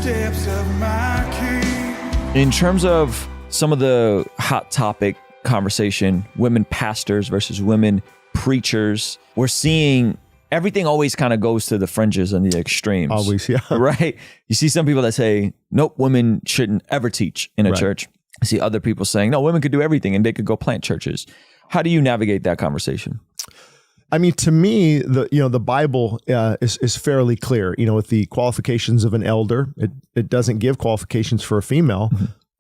footsteps of my King. In terms of some of the hot topic conversation, women pastors versus women preachers, we're seeing everything always kind of goes to the fringes and the extremes. Always, yeah. Right? You see some people that say, nope, women shouldn't ever teach in a church. I see other people saying, no, women could do everything and they could go plant churches. How do you navigate that conversation? I mean, to me, the Bible is fairly clear. With the qualifications of an elder, it doesn't give qualifications for a female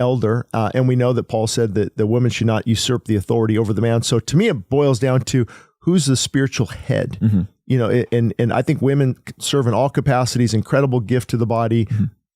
elder, and we know that Paul said that the woman should not usurp the authority over the man. So to me, it boils down to who's the spiritual head. And I think women serve in all capacities, incredible gift to the body.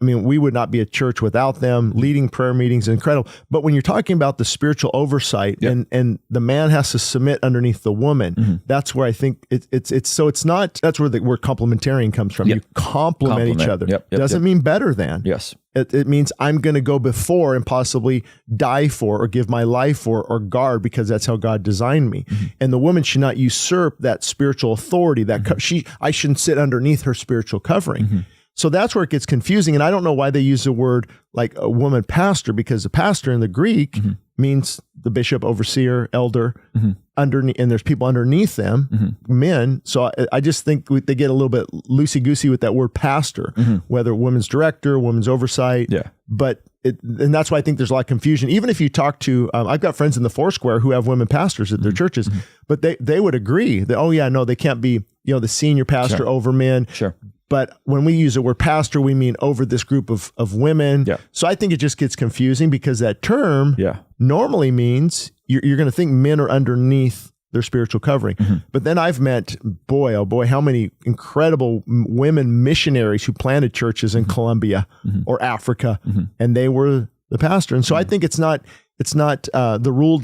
I mean, we would not be a church without them. Leading prayer meetings, incredible. But when you're talking about the spiritual oversight and the man has to submit underneath the woman, that's where I think it's not, that's where the word complementarian comes from. You complement each other. Doesn't mean better than. Yes. It means I'm going to go before and possibly die for or give my life for or guard, because that's how God designed me. And the woman should not usurp that spiritual authority. I shouldn't sit underneath her spiritual covering. So that's where it gets confusing. And I don't know why they use the word like a woman pastor, because the pastor in the Greek means the bishop, overseer, elder, underneath, and there's people underneath them, men. So I just think they get a little bit loosey-goosey with that word pastor, whether women's director, women's oversight. But and that's why I think there's a lot of confusion. Even if you talk to, I've got friends in the Foursquare who have women pastors at their churches, but they would agree that, they can't be, the senior pastor over men. But when we use the word pastor, we mean over this group of women. So I think it just gets confusing, because that term normally means you're going to think men are underneath their spiritual covering. But then I've met, boy, oh boy, how many incredible women missionaries who planted churches in Colombia or Africa, and they were the pastor. And so I think it's not the rule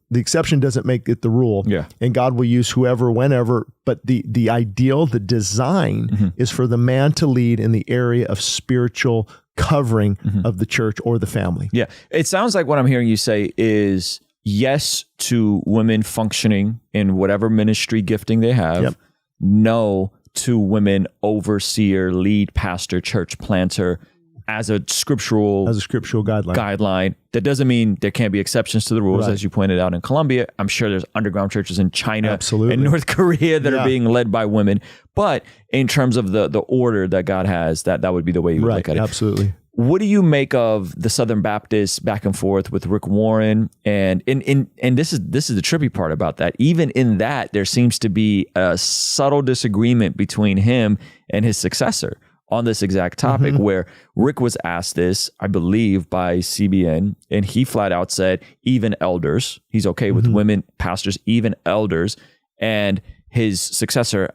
the exception doesn't make it the rule. And God will use whoever, whenever, but the ideal, the design is for the man to lead in the area of spiritual covering of the church or the family. It sounds like what I'm hearing you say is yes to women functioning in whatever ministry gifting they have. No to women overseer, lead pastor, church planter, as a scriptural guideline. That doesn't mean there can't be exceptions to the rules, as you pointed out in Colombia. I'm sure there's underground churches in China and North Korea that are being led by women. But in terms of the order that God has, that would be the way you would look at it. Absolutely. What do you make of the Southern Baptists back and forth with Rick Warren? And this is the trippy part about that. Even in that, there seems to be a subtle disagreement between him and his successor on this exact topic, where Rick was asked this, I believe, by CBN, and he flat out said, even elders, he's okay with women pastors, even elders. And his successor,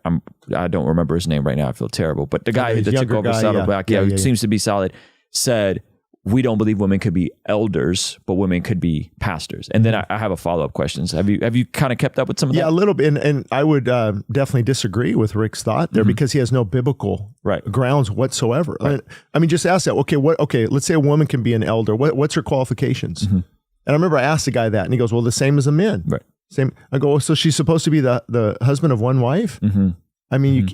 I don't remember his name right now, I feel terrible, but the guy that took over Saddleback, who seems to be solid, said, we don't believe women could be elders, but women could be pastors. And then I have a follow-up question. Have you kind of kept up with some of that? Yeah, a little bit. And I would definitely disagree with Rick's thought there, because he has no biblical grounds whatsoever. I mean, just ask that. Okay, let's say a woman can be an elder. What's her qualifications? And I remember I asked the guy that, and he goes, well, the same as a man. Same. I go, so she's supposed to be the husband of one wife? I mean,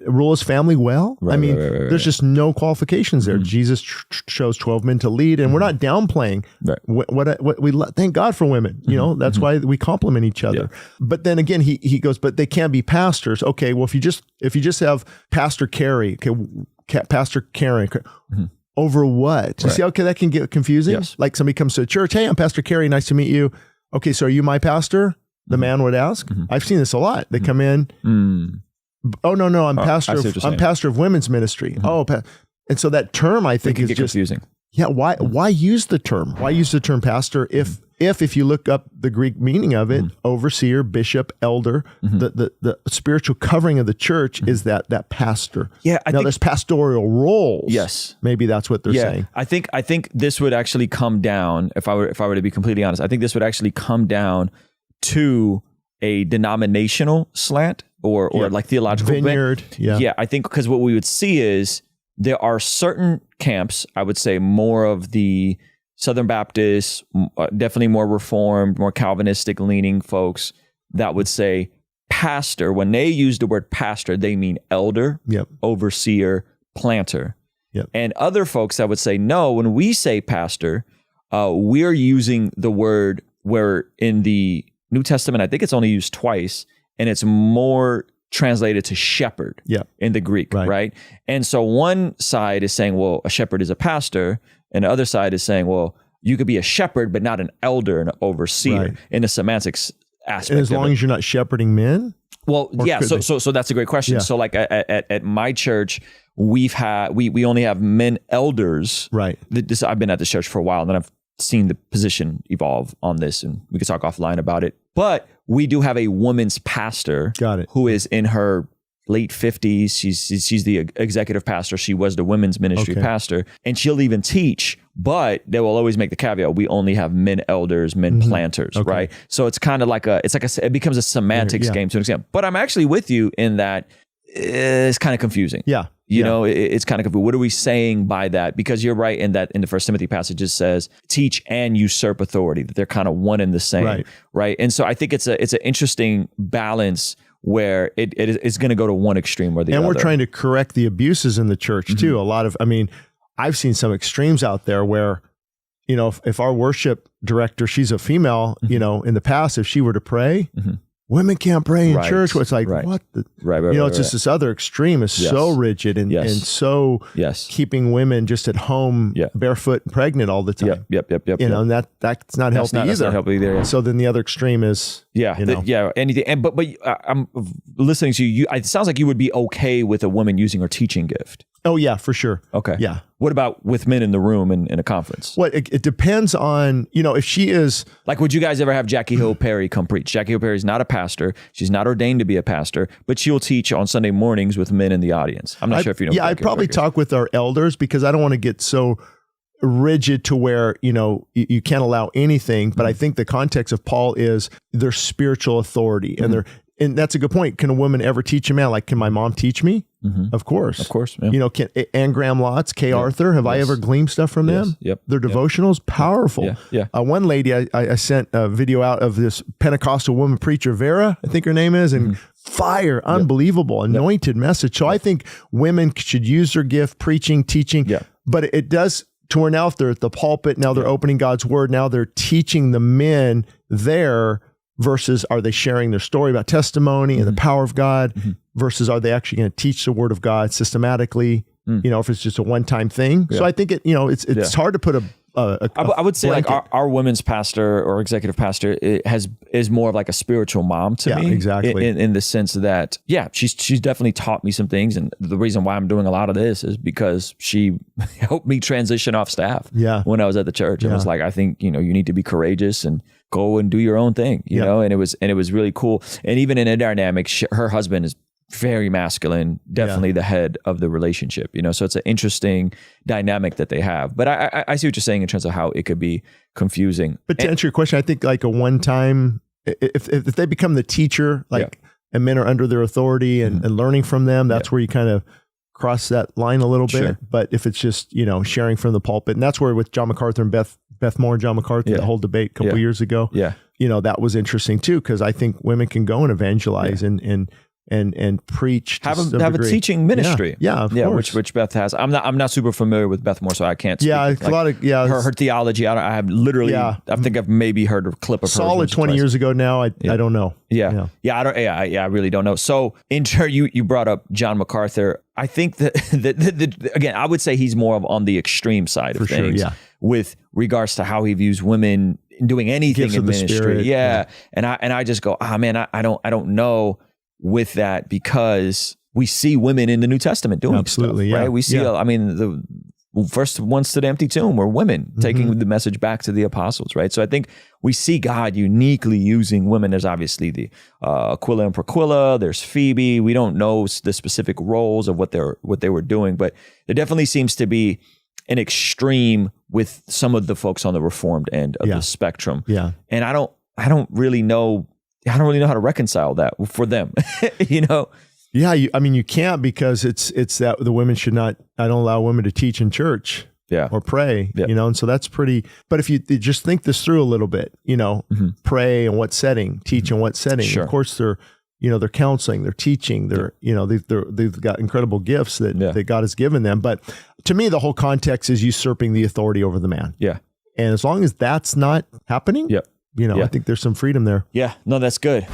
rule his family well. There's just no qualifications there. Jesus chose 12 men to lead, and we're not downplaying what we thank God for women. That's why we complement each other. But then again, he goes, but they can't be pastors. Okay, well, if you just have Pastor Carey, Pastor Karen, over what? You see, okay, that can get confusing. Like somebody comes to a church, hey, I'm Pastor Carey, nice to meet you. Okay, so are you my pastor? The man would ask. I've seen this a lot. They come in. Oh, no, I'm pastor of women's ministry. And so that term, I think, is just confusing. Yeah. Why use the term? Why use the term pastor if you look up the Greek meaning of it, overseer, bishop, elder, the spiritual covering of the church is that pastor. Yeah. Now there's pastoral roles. Yes. Maybe that's what they're saying. I think this would actually come down, if I were to be completely honest, I think this would actually come down to a denominational slant or like theological vineyard. I think because what we would see is there are certain camps, I would say more of the Southern Baptists, definitely more Reformed, more Calvinistic leaning folks that would say pastor. When they use the word pastor, they mean elder, overseer, planter. Yep. And other folks that would say, no, when we say pastor, we're using the word where in the New Testament, I think it's only used twice, and it's more translated to shepherd in the Greek, right? And so one side is saying, well, a shepherd is a pastor, and the other side is saying, well, you could be a shepherd, but not an elder and an overseer in the semantics aspect. And as long as you're not shepherding men? Well, yeah. So that's a great question. Yeah. So like at my church, we only have men elders. Right. I've been at this church for a while, and then I've seen the position evolve on this, and we could talk offline about it. But we do have a woman's pastor. Got it. Who is in her late 50s. She's the executive pastor. She was the women's ministry pastor, and she'll even teach, but they will always make the caveat, we only have men elders, men planters, right? So it's kind of like it becomes a semantics game to an extent. But I'm actually with you in that it's kind of confusing. Yeah. You know, it's kind of confusing. What are we saying by that? Because you're right in that in the First Timothy passage, it says teach and usurp authority, that they're kind of one and the same, right? And so I think it's an interesting balance where it's going to go to one extreme or the other. And we're trying to correct the abuses in the church too. I've seen some extremes out there where, you know, if our worship director, she's a female, you know, in the past, if she were to pray, women can't pray in church. It's like, what? It's just this other extreme is so rigid and so keeping women just at home, barefoot and pregnant all the time. Yep. You know, and that's not healthy either. That's not healthy either. So then the other extreme is, anything. But I'm listening to you. It sounds like you would be okay with a woman using her teaching gift. Oh yeah, for sure. Okay. Yeah. What about with men in the room in a conference? Well, it depends on, you know, if she is... Like, would you guys ever have Jackie Hill Perry come preach? Jackie Hill Perry is not a pastor. She's not ordained to be a pastor, but she'll teach on Sunday mornings with men in the audience. I'm not sure if you know. Yeah, I'd probably talk with our elders because I don't want to get so rigid to where, you know, you can't allow anything. But I think the context of Paul is their spiritual authority and that's a good point. Can a woman ever teach a man? Like, can my mom teach me? Of course. Yeah. You know, can Ann Graham Lotz, Kay Arthur, have I ever gleaned stuff from them? Yep. Their devotionals, powerful. One lady, I sent a video out of this Pentecostal woman preacher, Vera, I think her name is, and fire, unbelievable, anointed message. So I think women should use their gift, preaching, teaching, but it does to where now if they're at the pulpit, now they're opening God's word, now they're teaching the men there versus are they sharing their story about testimony and the power of God versus are they actually going to teach the word of God systematically, you know, if it's just a one-time thing. So I think it's hard to put I would say blanket. Like our women's pastor or executive pastor is more of like a spiritual mom to me. Exactly. In the sense that, she's definitely taught me some things. And the reason why I'm doing a lot of this is because she helped me transition off staff when I was at the church. It was like, I think, you know, you need to be courageous and go and do your own thing, you know? And it was really cool. And even in a dynamic, her husband is very masculine, definitely the head of the relationship, you know? So it's an interesting dynamic that they have. But I see what you're saying in terms of how it could be confusing. But to answer your question, I think like a one-time, if they become the teacher, like, and men are under their authority and learning from them, that's where you kind of cross that line a little bit. But if it's just, you know, sharing from the pulpit, and that's where with John MacArthur and Beth Moore and John MacArthur, the whole debate a couple years ago, you know, that was interesting too, because I think women can go and evangelize and preach to have a teaching ministry. Of course. Which Beth has. I'm not super familiar with Beth Moore, so I can't speak. A lot of her theology. I have literally I think I've maybe heard a clip of her. Solid 20 years ago now. I don't know. I really don't know. So in turn, you brought up John MacArthur. I think that again, I would say he's more of on the extreme side of things with regards to how he views women doing anything in ministry. And I just go, man, I don't know with that, because we see women in the New Testament doing stuff, right? We see, I mean, the first ones to the empty tomb were women taking the message back to the apostles, right? So I think we see God uniquely using women. There's obviously the Aquila and Priscilla, there's Phoebe. We don't know the specific roles of what they were doing, but there definitely seems to be an extreme with some of the folks on the Reformed end of the spectrum. And I don't really know how to reconcile that for them, you know? I mean, you can't, because it's that the women should not, I don't allow women to teach in church or pray, you know? And so that's pretty, but if you just think this through a little bit, you know, pray in what setting, teach in what setting, of course they're, they're counseling, they're teaching, they've got incredible gifts that God has given them. But to me, the whole context is usurping the authority over the man. Yeah. And as long as that's not happening, I think there's some freedom there. Yeah. No, that's good.